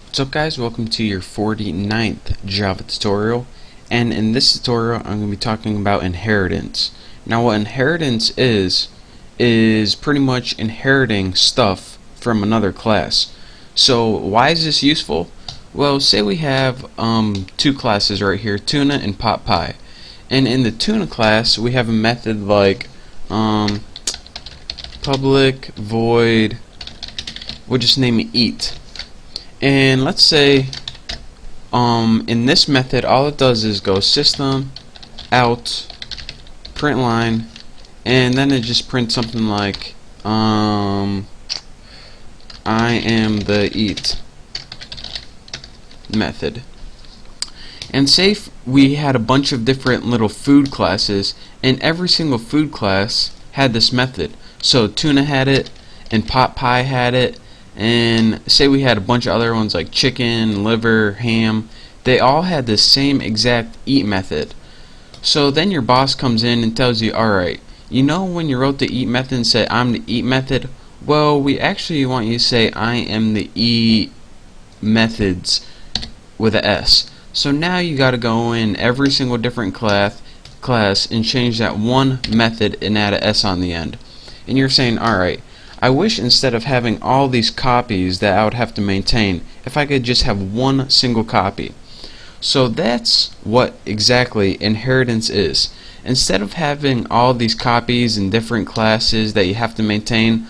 What's up guys, welcome to your 49th Java tutorial, and in this tutorial I'm going to be talking about inheritance. Now what inheritance is pretty much inheriting stuff from another class. So why is this useful? Well, say we have two classes right here, Tuna and PotPie, and in the Tuna class we have a method like public void, we'll just name it eat. And let's say in this method all it does is go system out print line, and then it just prints something like I am the eat method. And say if we had a bunch of different little food classes, and every single food class had this method. So Tuna had it, and PotPie had it, and say we had a bunch of other ones like chicken, liver, ham. They all had the same exact eat method. So then your boss comes in and tells you, alright, you know when you wrote the eat method and said I'm the eat method? Well, we actually want you to say I am the eat methods with a S. So now you gotta go in every single different class and change that one method and add a S on the end. And you're saying, alright, I wish instead of having all these copies that I would have to maintain, if I could just have one single copy. So that's what exactly inheritance is. Instead of having all these copies in different classes that you have to maintain,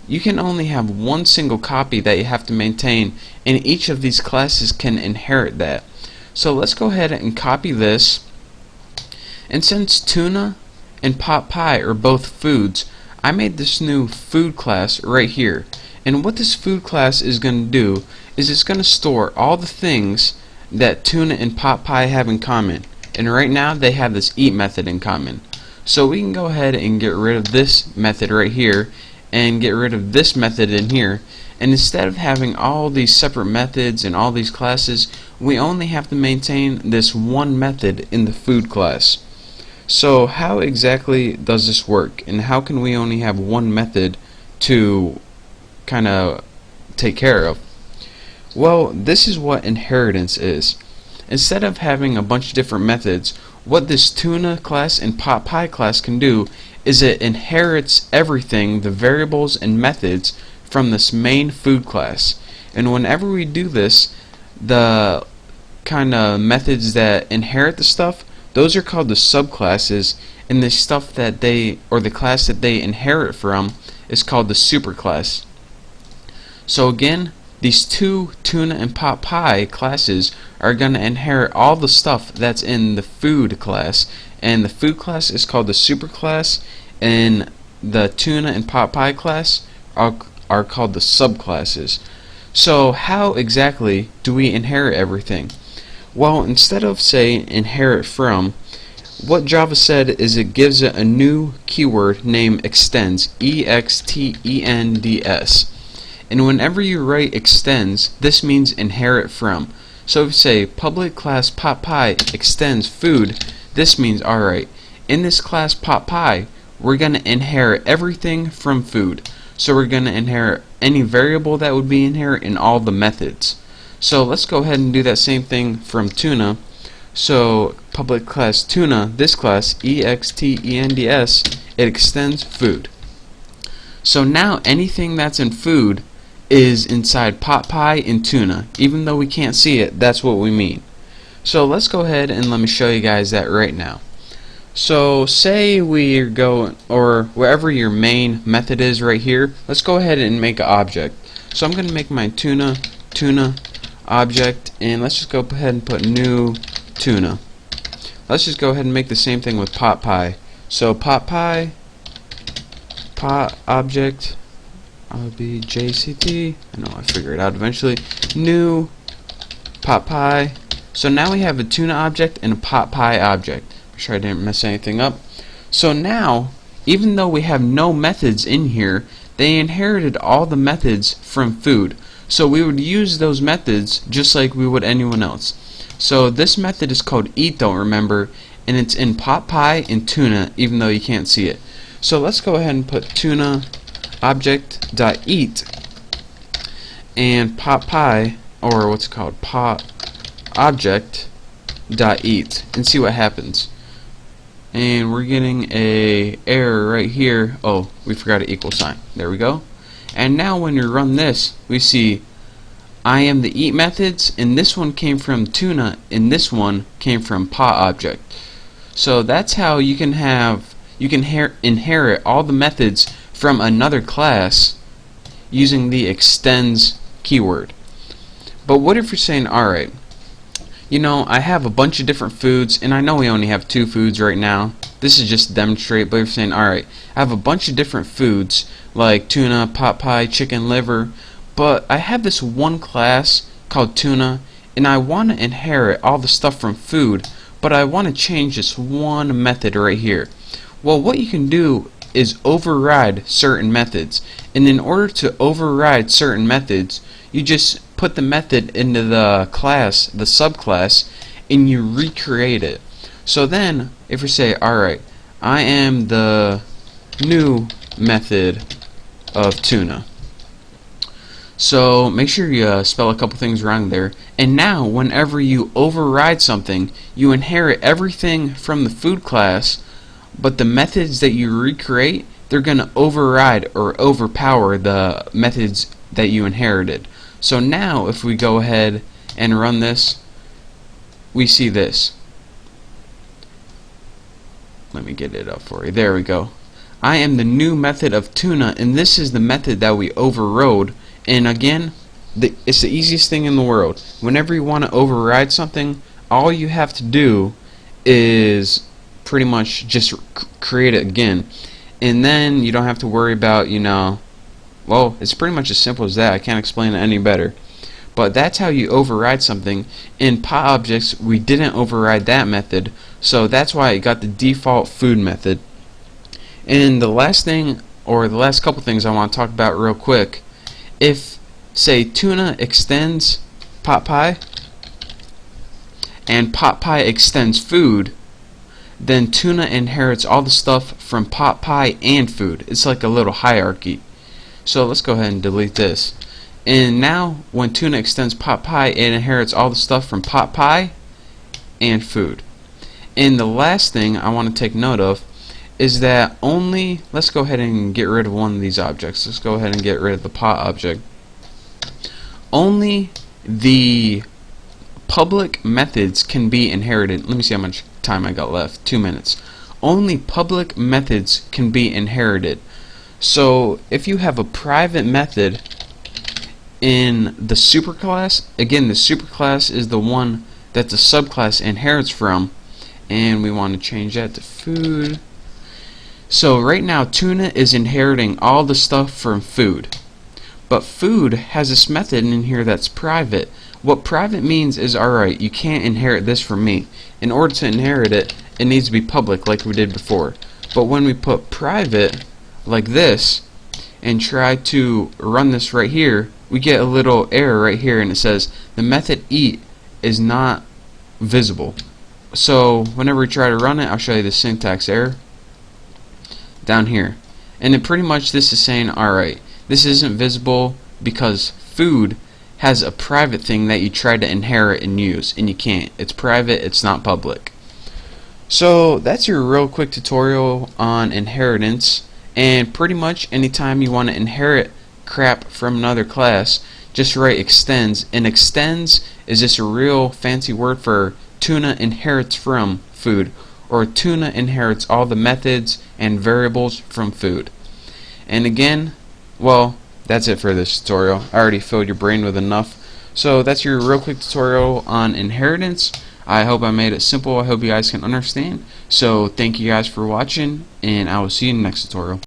you can only have one single copy that you have to maintain, and each of these classes can inherit that. So let's go ahead and copy this, and since Tuna and PotPie are both foods, I made this new food class right here. And what this food class is going to do is it's going to store all the things that Tuna and PotPie have in common. And right now they have this eat method in common. So we can go ahead and get rid of this method right here and get rid of this method in here. And instead of having all these separate methods and all these classes, we only have to maintain this one method in the food class. So how exactly does this work, and how can we only have one method to kind of take care of? Well, this is what inheritance is. Instead of having a bunch of different methods, what this Tuna class and PotPie class can do is it inherits everything, the variables and methods, from this main food class. And whenever we do this, the kind of methods that inherit the stuff, those are called the subclasses, and the stuff that they, or the class that they inherit from, is called the superclass. So again, these two Tuna and PotPie classes are going to inherit all the stuff that's in the food class, and the food class is called the superclass, and the Tuna and PotPie class are called the subclasses. So how exactly do we inherit everything? Well, instead of say inherit from, what Java said is it gives it a new keyword named extends, E-X-T-E-N-D-S. And whenever you write extends, this means inherit from. So if you say public class PotPie extends food, this means alright, in this class PotPie, we're going to inherit everything from food. So we're going to inherit any variable that would be inherent in all the methods. So let's go ahead and do that same thing from Tuna. So public class Tuna, this class EXTENDS, it extends food. So now anything that's in food is inside PotPie and Tuna. Even though we can't see it, that's what we mean. So let's go ahead and let me show you guys that right now. So say we go, or wherever your main method is right here, let's go ahead and make an object. So I'm going to make my Tuna object, and let's just go ahead and put new Tuna. Let's just go ahead and make the same thing with PotPie. So PotPie pot object JCT. I know I figure it out eventually. New PotPie. So now we have a Tuna object and a PotPie object. Make sure I didn't mess anything up. So now, even though we have no methods in here, they inherited all the methods from food. So we would use those methods just like we would anyone else. So this method is called eat, don't remember, and it's in PotPie and Tuna, even though you can't see it. So let's go ahead and put Tuna object.eat and PotPie or what's it called, pot object dot eat, and see what happens. And we're getting a error right here. Oh, we forgot an equal sign. There we go. And now when you run this, we see I am the eat methods, and this one came from tuna, and this one came from pot object. So that's how you can inherit all the methods from another class using the extends keyword. But what if you're saying, alright, you know, I have a bunch of different foods, and I know we only have 2 foods right now. This is just to demonstrate, but you're saying, alright, I have a bunch of different foods like tuna, pot pie, chicken liver, but I have this one class called tuna, and I want to inherit all the stuff from food, but I want to change this one method right here. Well, what you can do is override certain methods, and in order to override certain methods, you just put the method into the class, the subclass, and you recreate it. So then, if you say, alright, I am the new method of tuna. So make sure you spell a couple things wrong there. And now, whenever you override something, you inherit everything from the food class, but the methods that you recreate, they're going to override or overpower the methods that you inherited. So now if we go ahead and run this, we see this. Let me get it up for you. There we go. I am the new method of tuna, and this is the method that we overrode. And again, it's the easiest thing in the world. Whenever you want to override something, all you have to do is pretty much just create it again. And then you don't have to worry about, you know, well, it's pretty much as simple as that. I can't explain it any better. But that's how you override something. In pot objects, we didn't override that method, so that's why it got the default food method. And the last thing, or the last couple things I want to talk about real quick, if, say, tuna extends pot pie, and pot pie extends food, then tuna inherits all the stuff from pot pie and food. It's like a little hierarchy. So let's go ahead and delete this. And now when tuna extends pot pie, it inherits all the stuff from pot pie and food. And the last thing I want to take note of is that only, let's go ahead and get rid of one of these objects. Let's go ahead and get rid of the pot object. Only the public methods can be inherited. Let me see how much time I got left. 2 minutes. Only public methods can be inherited. So if you have a private method in the superclass, again, the superclass is the one that the subclass inherits from, and we want to change that to food. So right now tuna is inheriting all the stuff from food, but food has this method in here that's private. What private means is, alright, you can't inherit this from me. In order to inherit it, it needs to be public like we did before. But when we put private like this and try to run this right here, we get a little error right here, and it says the method eat is not visible. So whenever we try to run it, I'll show you the syntax error down here, and it pretty much, this is saying, alright, this isn't visible because food has a private thing that you try to inherit and use, and you can't. It's private, it's not public. So that's your real quick tutorial on inheritance. And pretty much anytime you want to inherit crap from another class, just write extends. And extends is just a real fancy word for tuna inherits from food, or tuna inherits all the methods and variables from food. And again, well, that's it for this tutorial. I already filled your brain with enough. So that's your real quick tutorial on inheritance. I hope I made it simple. I hope you guys can understand. So thank you guys for watching, and I will see you in the next tutorial.